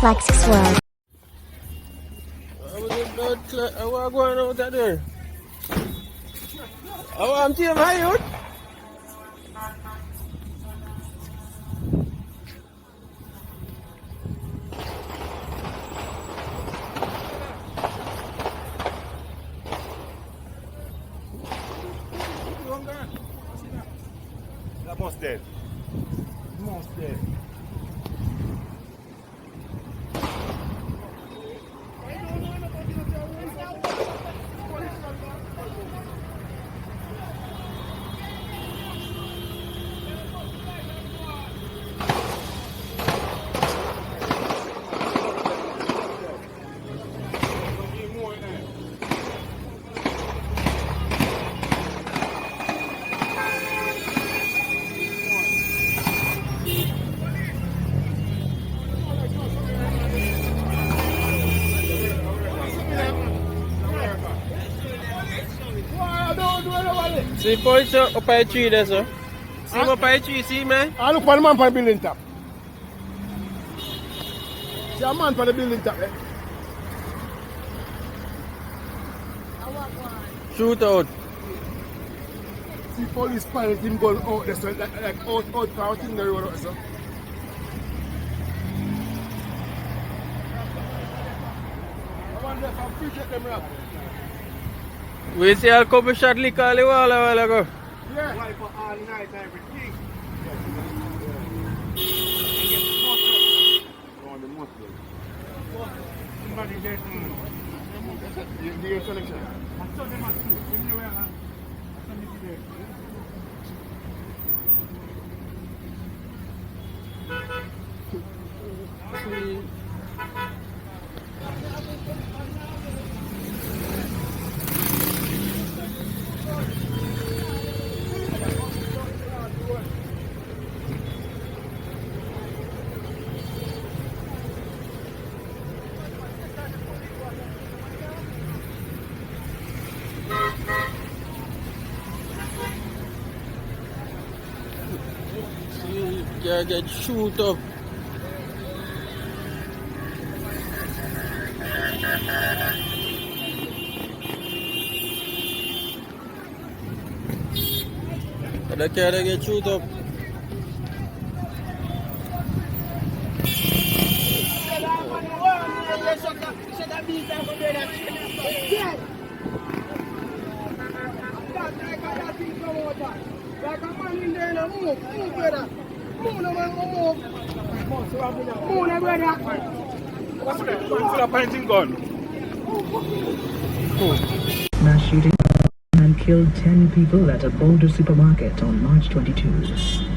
Lexus World. I want to go out there. I'm team high out. That mouse dead. Mouse dead. See police up by a tree there, sir. See him up by a tree, see man? I look for the man for the building top. See a man for the building top, eh? Shoot out. See police pilot him going out there, so like out in the road, so. I wonder if I appreciate them up. We see a couple shot lick all the wall a while ago. Yeah. Wipe for all night, everything. Somebody there. The selection. I saw them at 2. You get shoot up. The car get shoot up. Like a man in there, no move, brother. Move, no man, move. Move, brother. What's that? What's that painting gun? Mass shooting and killed 10 people at a Boulder supermarket on March 22.